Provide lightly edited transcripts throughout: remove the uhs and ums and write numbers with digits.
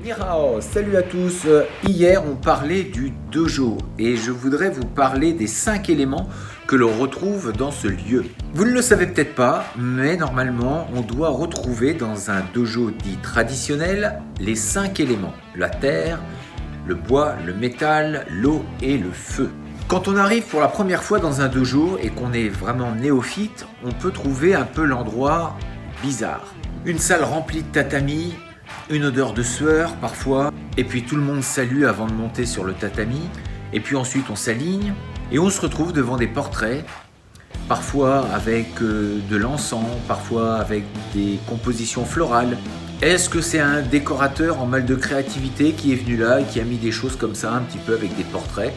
Nihao, salut à tous. Hier, on parlait du dojo et je voudrais vous parler des 5 éléments que l'on retrouve dans ce lieu. Vous ne le savez peut-être pas, mais normalement, on doit retrouver dans un dojo dit traditionnel les 5 éléments. La terre, le bois, le métal, l'eau et le feu. Quand on arrive pour la première fois dans un dojo et qu'on est vraiment néophyte, on peut trouver un peu l'endroit bizarre. Une salle remplie de tatamis, une odeur de sueur parfois, et puis tout le monde salue avant de monter sur le tatami, et puis ensuite on s'aligne, et on se retrouve devant des portraits, parfois avec de l'encens, parfois avec des compositions florales. Est-ce que c'est un décorateur en mal de créativité qui est venu là et qui a mis des choses comme ça, un petit peu avec des portraits?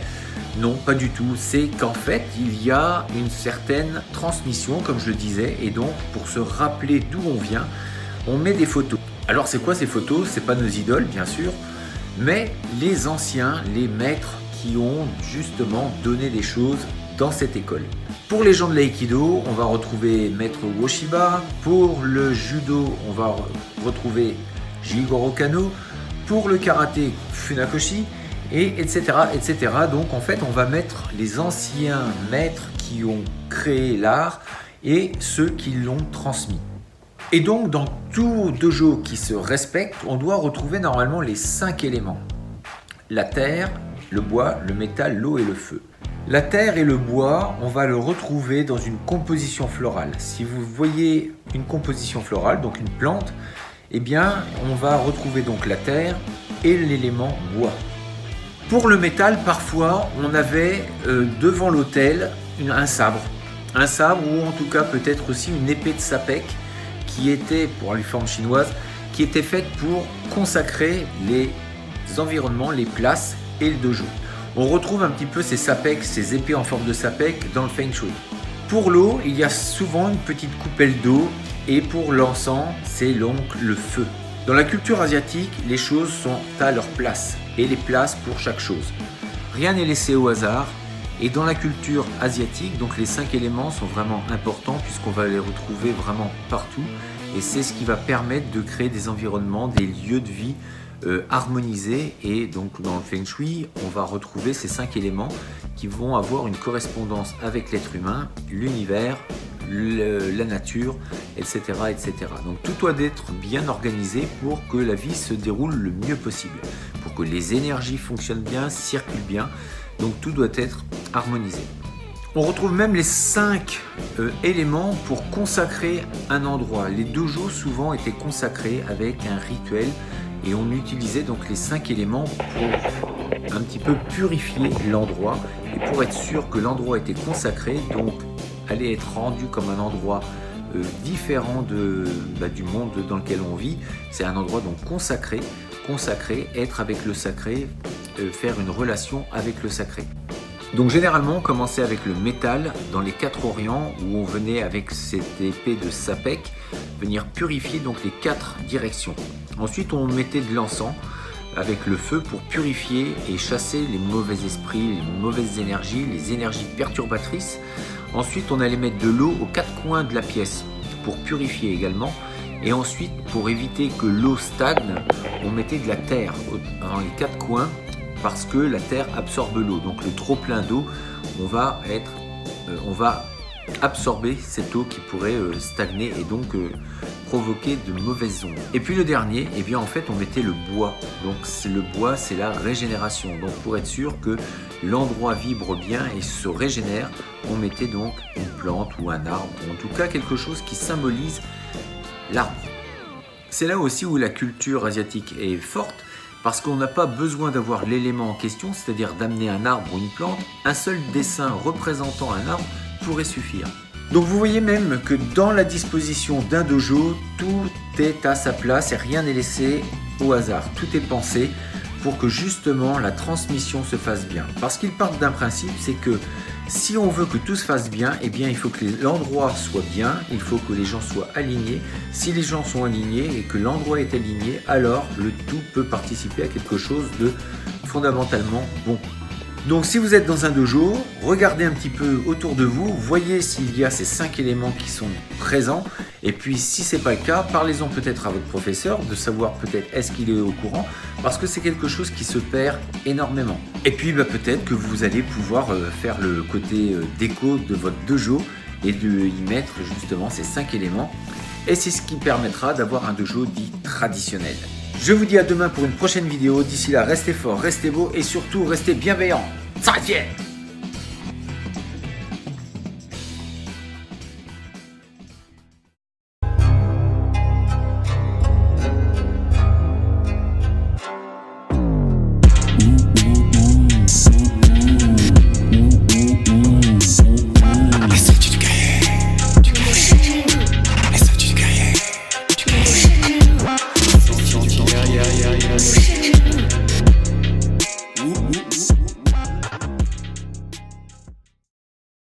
Non, pas du tout. C'est qu'en fait, il y a une certaine transmission, comme je le disais, et donc pour se rappeler d'où on vient, on met des photos. Alors c'est quoi ces photos? C'est pas nos idoles bien sûr, mais les anciens, les maîtres qui ont justement donné des choses dans cette école. Pour les gens de l'aïkido, on va retrouver maître Ueshiba. Pour le judo, on va retrouver Jigoro Kano. Pour le karaté, Funakoshi, et etc., etc. Donc en fait, on va mettre les anciens maîtres qui ont créé l'art et ceux qui l'ont transmis. Et donc, dans tout dojo qui se respecte, on doit retrouver normalement les 5 éléments. La terre, le bois, le métal, l'eau et le feu. La terre et le bois, on va le retrouver dans une composition florale. Si vous voyez une composition florale, donc une plante, eh bien, on va retrouver donc la terre et l'élément bois. Pour le métal, parfois, on avait devant l'autel un sabre. Un sabre ou en tout cas peut-être aussi une épée de sapek qui était, pour les formes chinoises, qui était faite pour consacrer les environnements, les places et le dojo. On retrouve un petit peu ces sapeks, ces épées en forme de sapek dans le Feng Shui. Pour l'eau, il y a souvent une petite coupelle d'eau et pour l'encens, c'est donc le feu. Dans la culture asiatique, les choses sont à leur place et les places pour chaque chose. Rien n'est laissé au hasard. Et dans la culture asiatique, donc les 5 éléments sont vraiment importants puisqu'on va les retrouver vraiment partout. Et c'est ce qui va permettre de créer des environnements, des lieux de vie harmonisés. Et donc dans le Feng Shui, on va retrouver ces 5 éléments qui vont avoir une correspondance avec l'être humain, l'univers, la nature, etc., etc. Donc tout doit être bien organisé pour que la vie se déroule le mieux possible, pour que les énergies fonctionnent bien, circulent bien. Donc tout doit être harmonisé. On retrouve même les 5 éléments pour consacrer un endroit. Les dojos souvent étaient consacrés avec un rituel et on utilisait donc les 5 éléments pour un petit peu purifier l'endroit et pour être sûr que l'endroit était consacré, donc allait être rendu comme un endroit différent du monde dans lequel on vit. C'est un endroit donc consacré, être avec le sacré, faire une relation avec le sacré. Donc généralement on commençait avec le métal dans les 4 orients où on venait avec cette épée de sapek venir purifier donc les 4 directions. Ensuite on mettait de l'encens avec le feu pour purifier et chasser les mauvais esprits, les mauvaises énergies, les énergies perturbatrices. Ensuite on allait mettre de l'eau aux 4 coins de la pièce pour purifier également. Et ensuite pour éviter que l'eau stagne, on mettait de la terre dans les 4 coins parce que la terre absorbe l'eau. Donc le trop plein d'eau, on va absorber cette eau qui pourrait stagner et donc provoquer de mauvaises ondes. Et puis le dernier, eh bien en fait on mettait le bois. Donc le bois, c'est la régénération. Donc pour être sûr que l'endroit vibre bien et se régénère, on mettait donc une plante ou un arbre, ou en tout cas quelque chose qui symbolise l'arbre. C'est là aussi où la culture asiatique est forte, parce qu'on n'a pas besoin d'avoir l'élément en question, c'est-à-dire d'amener un arbre ou une plante. Un seul dessin représentant un arbre pourrait suffire. Donc vous voyez même que dans la disposition d'un dojo, tout est à sa place et rien n'est laissé au hasard. Tout est pensé pour que justement la transmission se fasse bien. Parce qu'ils partent d'un principe, c'est que si on veut que tout se fasse bien, eh bien il faut que l'endroit soit bien, il faut que les gens soient alignés. Si les gens sont alignés et que l'endroit est aligné, alors le tout peut participer à quelque chose de fondamentalement bon. Donc si vous êtes dans un dojo, regardez un petit peu autour de vous, voyez s'il y a ces 5 éléments qui sont présents, et puis si ce n'est pas le cas, parlez-en peut-être à votre professeur, de savoir peut-être est-ce qu'il est au courant, parce que c'est quelque chose qui se perd énormément. Et puis peut-être que vous allez pouvoir faire le côté déco de votre dojo, et de y mettre justement ces 5 éléments, et c'est ce qui permettra d'avoir un dojo dit traditionnel. Je vous dis à demain pour une prochaine vidéo. D'ici là, restez forts, restez beaux et surtout restez bienveillants. Ça